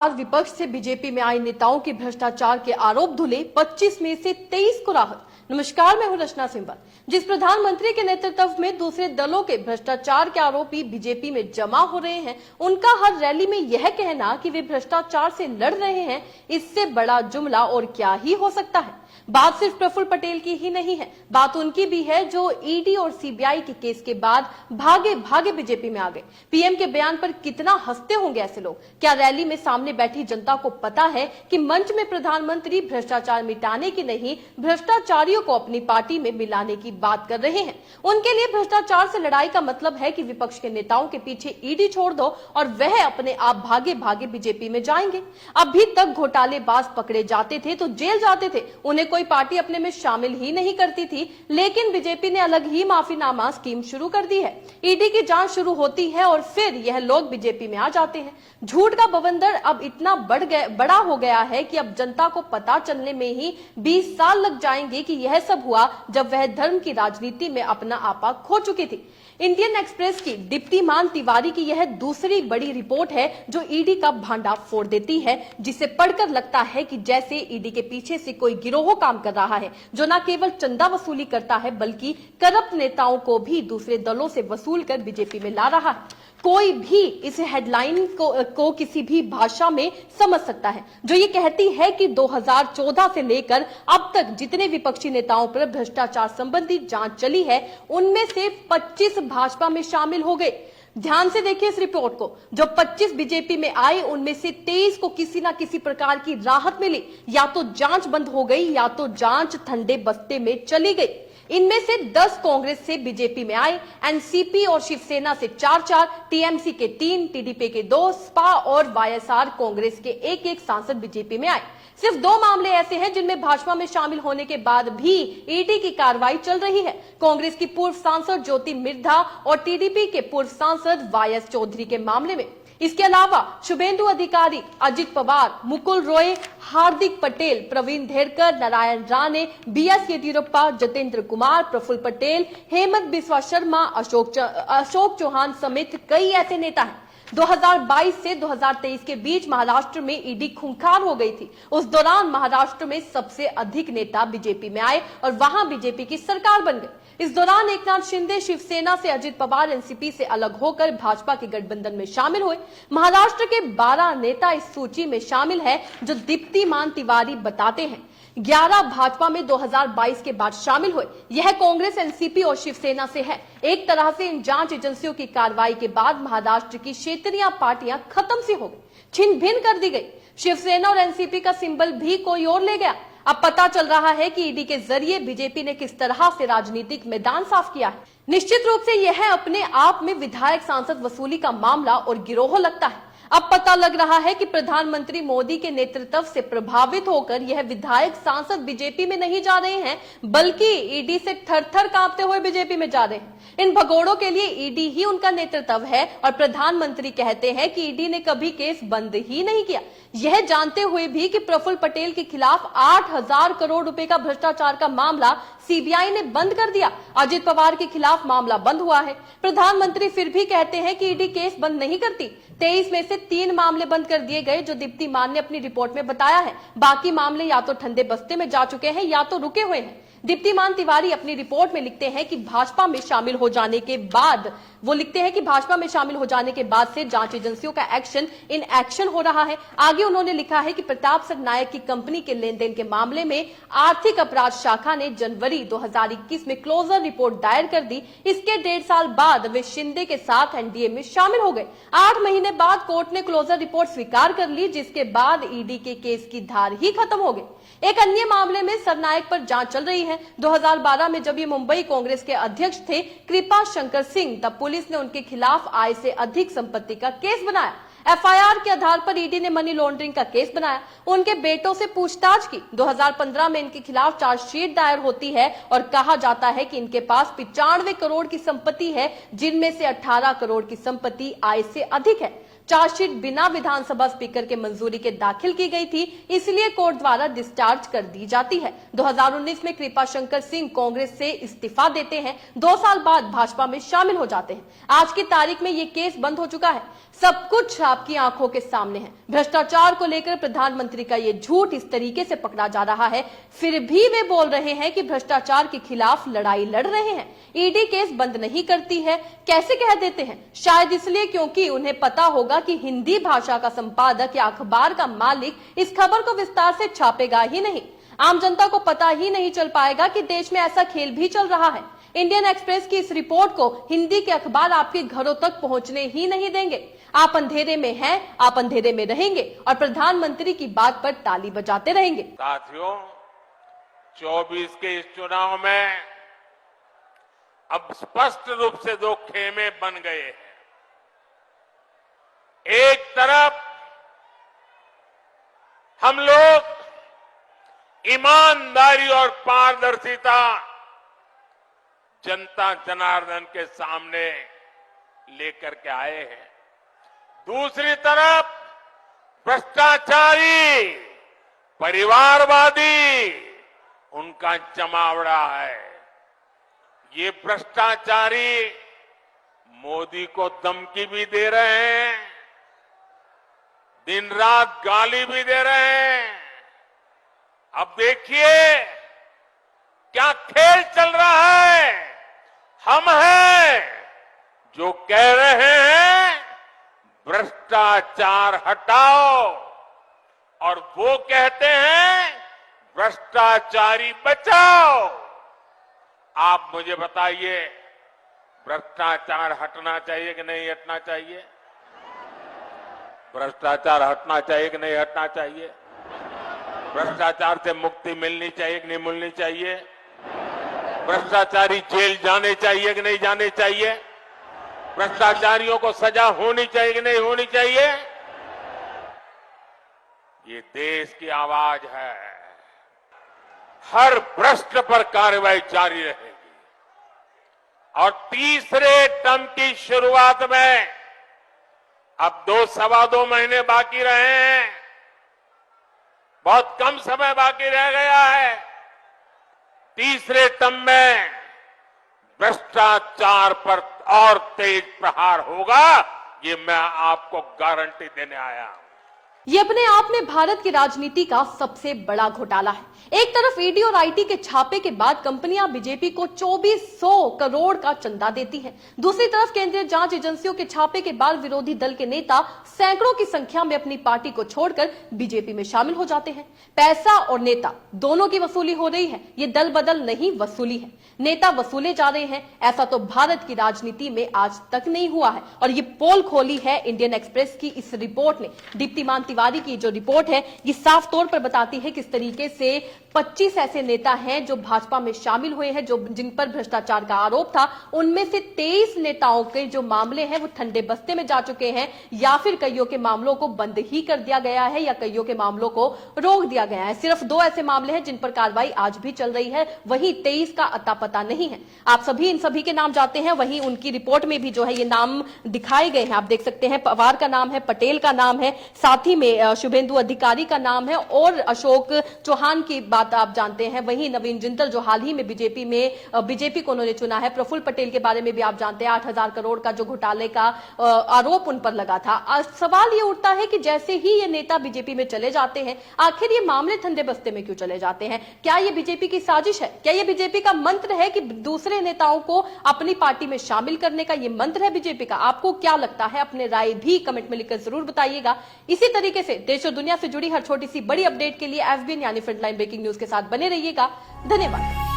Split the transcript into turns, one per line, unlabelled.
आज विपक्ष से बीजेपी में आए नेताओं के भ्रष्टाचार के आरोप धुले। 25 में से 23 को राहत। नमस्कार, मैं हूं रचना सिंबल। जिस प्रधानमंत्री के नेतृत्व में दूसरे दलों के भ्रष्टाचार के आरोपी बीजेपी में जमा हो रहे हैं, उनका हर रैली में यह कहना कि वे भ्रष्टाचार से लड़ रहे हैं, इससे बड़ा जुमला और क्या ही हो सकता है। बात सिर्फ प्रफुल्ल पटेल की ही नहीं है, बात उनकी भी है जो ईडी और सीबीआई के केस के बाद भागे भागे बीजेपी में आ गए। पीएम के बयान पर कितना हंसते होंगे ऐसे लोग। क्या रैली में सामने बैठी जनता को पता है कि मंच में प्रधानमंत्री भ्रष्टाचार मिटाने की नहीं, भ्रष्टाचारियों को अपनी पार्टी में मिलाने की बात कर रहे हैं। उनके लिए भ्रष्टाचार से लड़ाई का मतलब है कि विपक्ष के नेताओं के पीछे ईडी छोड़ दो और वह अपने आप भागे भागे बीजेपी में जाएंगे। अभी तक घोटालेबाज पकड़े जाते थे तो जेल जाते थे, उन्हें कोई पार्टी अपने में शामिल ही नहीं करती थी, लेकिन बीजेपी ने अलग ही माफीनामा स्कीम शुरू कर दी है। ईडी की जांच शुरू होती है और फिर यह लोग बीजेपी में आ जाते हैं। झूठ का बवंडर अब इतना बड़ा हो गया है कि अब जनता को पता चलने में ही 20 साल लग जाएंगे कि यह सब हुआ जब वह धर्म की राजनीति में अपना आपा खो चुकी थी। इंडियन एक्सप्रेस की दीप्तिमान तिवारी की यह दूसरी बड़ी रिपोर्ट है जो ईडी का भांडा फोड़ देती है, जिसे पढ़कर लगता है कि जैसे ईडी के पीछे से कोई गिरोह काम कर रहा है जो न केवल चंदा वसूली करता है बल्कि करप्ट नेताओं को भी दूसरे दलों से वसूल कर बीजेपी में ला रहा है। कोई भी इस हेडलाइन को किसी भी भाषा में समझ सकता है जो ये कहती है कि 2014 से लेकर अब तक जितने विपक्षी नेताओं पर भ्रष्टाचार संबंधी जांच चली है उनमें से 25 भाजपा में शामिल हो गए। ध्यान से देखिए इस रिपोर्ट को। जो 25 बीजेपी में आए उनमें से 23 को किसी ना किसी प्रकार की राहत मिली, या तो जांच बंद हो गई या तो जांच ठंडे बस्ते में चली गई। इनमें से 10 कांग्रेस से बीजेपी में आए, एनसीपी और शिवसेना से 4-4, टीएमसी के 3, टीडीपी के 2, सपा और वाईएसआर कांग्रेस के 1-1 सांसद बीजेपी में आए। सिर्फ 2 मामले ऐसे हैं जिनमें भाजपा में शामिल होने के बाद भी ईडी की कार्रवाई चल रही है। कांग्रेस की पूर्व सांसद ज्योति मिर्धा और टीडीपी के पूर्व सांसद वाईएस चौधरी के मामले में। इसके अलावा शुभेंदु अधिकारी, अजित पवार, मुकुल रॉय, हार्दिक पटेल, प्रवीण धेरकर, नारायण राणे, बीएस येदियुरप्पा, जतेंद्र कुमार, प्रफुल्ल पटेल, हेमंत बिस्वा शर्मा, अशोक चौहान समेत कई ऐसे नेता हैं। 2022 से 2023 के बीच महाराष्ट्र में ईडी खूंखार हो गई थी। उस दौरान महाराष्ट्र में सबसे अधिक नेता बीजेपी में आए और वहां बीजेपी की सरकार बन गई। इस दौरान एकनाथ शिंदे शिवसेना से, अजित पवार एनसीपी से अलग होकर भाजपा के गठबंधन में शामिल हुए। महाराष्ट्र के 12 नेता इस सूची में शामिल है जो दीप्तिमान तिवारी बताते हैं। 11 भाजपा में 2022 के बाद शामिल हुए। यह कांग्रेस, एनसीपी और शिवसेना से है। एक तरह से इन जांच एजेंसियों की कार्रवाई के बाद महाराष्ट्र की क्षेत्रीय पार्टियां खत्म सी हो गई, छिन भिन कर दी गई। शिवसेना और एनसीपी का सिंबल भी कोई और ले गया। अब पता चल रहा है कि ईडी के जरिए बीजेपी ने किस तरह से राजनीतिक मैदान साफ किया है। निश्चित रूप से यह अपने आप में विधायक सांसद वसूली का मामला और गिरोह लगता है। अब पता लग रहा है कि प्रधानमंत्री मोदी के नेतृत्व से प्रभावित होकर यह विधायक सांसद बीजेपी में नहीं जा रहे हैं बल्कि ईडी से थर-थर कांपते हुए बीजेपी में जा रहे हैं। इन भगोड़ों के लिए ईडी ही उनका नेतृत्व है और प्रधानमंत्री कहते हैं कि ईडी ने कभी केस बंद ही नहीं किया, यह जानते हुए भी कि प्रफुल्ल पटेल के खिलाफ 8,000 करोड़ रुपए का भ्रष्टाचार का मामला सीबीआई ने बंद कर दिया। अजित पवार के खिलाफ मामला बंद हुआ है। प्रधानमंत्री फिर भी कहते हैं कि ईडी केस बंद नहीं करती। 23 में से 3 मामले बंद कर दिए गए जो दीप्तिमान ने अपनी रिपोर्ट में बताया है। बाकी मामले या तो ठंडे बस्ते में जा चुके हैं या तो रुके हुए हैं। दीप्तिमान तिवारी अपनी रिपोर्ट में लिखते हैं कि भाजपा में शामिल हो जाने के बाद से जांच एजेंसियों का एक्शन इन एक्शन हो रहा है। आगे उन्होंने लिखा है कि प्रताप सरनायक की कंपनी के लेन देन के मामले में आर्थिक अपराध शाखा ने जनवरी 2021 में क्लोजर रिपोर्ट दायर कर दी। इसके 1.5 साल बाद वे शिंदे के साथ एनडीए में शामिल हो गए। 8 महीने बाद कोर्ट ने क्लोजर रिपोर्ट स्वीकार कर ली, जिसके बाद ईडी के केस की धार ही खत्म हो गई। एक अन्य मामले में सरनायक पर जांच चल रही है। 2012 में जब ये मुंबई कांग्रेस के अध्यक्ष थे कृपा शंकर सिंह, तब पुलिस ने उनके खिलाफ आय से अधिक संपत्ति का केस बनाया। एफआईआर के आधार पर ईडी ने मनी लॉन्ड्रिंग का केस बनाया। उनके बेटों से पूछताछ की। 2015 में इनके खिलाफ चार्जशीट दायर होती है और कहा जाता है कि इनके पास 95 करोड़ की संपत्ति है, जिनमें से 18 करोड़ की संपत्ति आय से अधिक है। चार्जशीट बिना विधानसभा स्पीकर के मंजूरी के दाखिल की गई थी, इसलिए कोर्ट द्वारा डिस्चार्ज कर दी जाती है। 2019 में कृपा शंकर सिंह कांग्रेस से इस्तीफा देते हैं, 2 साल बाद भाजपा में शामिल हो जाते हैं। आज की तारीख में ये केस बंद हो चुका है, सब कुछ आपकी आंखों के सामने है। भ्रष्टाचार को लेकर प्रधानमंत्री का ये झूठ इस तरीके से पकड़ा जा रहा है, फिर भी वे बोल रहे हैं कि भ्रष्टाचार के खिलाफ लड़ाई लड़ रहे हैं। ईडी केस बंद नहीं करती है, कैसे कह देते हैं? शायद इसलिए क्योंकि उन्हें पता होगा कि हिंदी भाषा का संपादक या अखबार का मालिक इस खबर को विस्तार से छापेगा ही नहीं। आम जनता को पता ही नहीं चल पाएगा कि देश में ऐसा खेल भी चल रहा है। इंडियन एक्सप्रेस की इस रिपोर्ट को हिंदी के अखबार आपके घरों तक पहुंचने ही नहीं देंगे। आप अंधेरे में हैं, आप अंधेरे में रहेंगे और प्रधानमंत्री की बात पर ताली बजाते रहेंगे।
साथियों, 24 के इस चुनाव में अब स्पष्ट रूप से 2 खेमे बन गए हैं। एक तरफ हम लोग ईमानदारी और पारदर्शिता जनता जनार्दन के सामने लेकर के आए हैं, दूसरी तरफ भ्रष्टाचारी, परिवारवादी उनका जमावड़ा है। ये भ्रष्टाचारी मोदी को धमकी भी दे रहे हैं, दिन रात गाली भी दे रहे हैं। अब देखिए क्या खेल चल रहा है। हम हैं जो कह रहे हैं भ्रष्टाचार हटाओ, और वो कहते हैं भ्रष्टाचारी बचाओ। आप मुझे बताइए, भ्रष्टाचार हटना चाहिए कि नहीं हटना चाहिए? भ्रष्टाचार हटना चाहिए कि नहीं हटना चाहिए? भ्रष्टाचार से मुक्ति मिलनी चाहिए कि नहीं मिलनी चाहिए? भ्रष्टाचारी जेल जाने चाहिए कि नहीं जाने चाहिए? भ्रष्टाचारियों को सजा होनी चाहिए कि नहीं होनी चाहिए? ये देश की आवाज है। हर भ्रष्ट पर कार्रवाई जारी रहेगी। और तीसरे टर्म की शुरुआत में अब 2-2.25 महीने बाकी रहे हैं, बहुत कम समय बाकी रह गया है। तीसरे टर्म में भ्रष्टाचार पर और तेज प्रहार होगा, ये मैं आपको गारंटी देने आया हूं।
ये अपने आप में भारत की राजनीति का सबसे बड़ा घोटाला है। एक तरफ ईडी और आईटी के छापे के बाद कंपनियां बीजेपी को 2400 करोड़ का चंदा देती हैं। दूसरी तरफ केंद्रीय जांच एजेंसियों के छापे के बाद विरोधी दल के नेता सैकड़ों की संख्या में अपनी पार्टी को छोड़कर बीजेपी में शामिल हो जाते हैं। पैसा और नेता दोनों की वसूली हो रही है। ये दल बदल नहीं, वसूली है। नेता वसूले जा रहे हैं। ऐसा तो भारत की राजनीति में आज तक नहीं हुआ है। और ये पोल खोली है इंडियन एक्सप्रेस की इस रिपोर्ट ने। दीप्तिमान तिवारी की जो रिपोर्ट है, ये साफ तौर पर बताती है किस तरीके से 25 ऐसे नेता हैं जो भाजपा में शामिल हुए हैं, जो जिन पर भ्रष्टाचार का आरोप था। उनमें से 23 नेताओं के जो मामले हैं वो ठंडे बस्ते में जा चुके हैं, या फिर कईयों के मामलों को बंद ही कर दिया गया है, या कईयों के मामलों को रोक दिया गया है। सिर्फ 2 ऐसे मामले हैं जिन पर कार्रवाई आज भी चल रही है, वहीं 23 का अता पता नहीं है। आप सभी इन सभी के नाम जानते हैं। वहीं उनकी रिपोर्ट में भी जो है ये नाम दिखाए गए हैं, आप देख सकते हैं। पवार का नाम है, पटेल का नाम है, साथ ही में शुभेंदु अधिकारी का नाम है, और अशोक चौहान की बात आप जानते हैं। वहीं नवीन जिंदल जो हाल ही में बीजेपी को उन्होंने चुना है। प्रफुल्ल पटेल के बारे में भी आप जानते हैं, 8000 करोड़ का जो घोटाले का आरोप उन पर लगा था। सवाल ये उठता है कि जैसे ही ये नेता बीजेपी में चले जाते हैं, आखिर ये मामले ठंडे बस्ते में क्यों चले जाते हैं? क्या ये बीजेपी की साजिश है? क्या ये बीजेपी का मंत्र है कि दूसरे नेताओं को अपनी पार्टी में शामिल करने का ये मंत्र है बीजेपी का? आपको क्या लगता है? अपने राय भी कमेंट में लिखकर जरूर बताइएगा। इसी तरीके से देश और दुनिया से जुड़ी हर छोटी सी बड़ी अपडेट के लिए FBN यानी फ्रंटलाइन ब्रेकिंग न्यूज के साथ बने रहिएगा। धन्यवाद।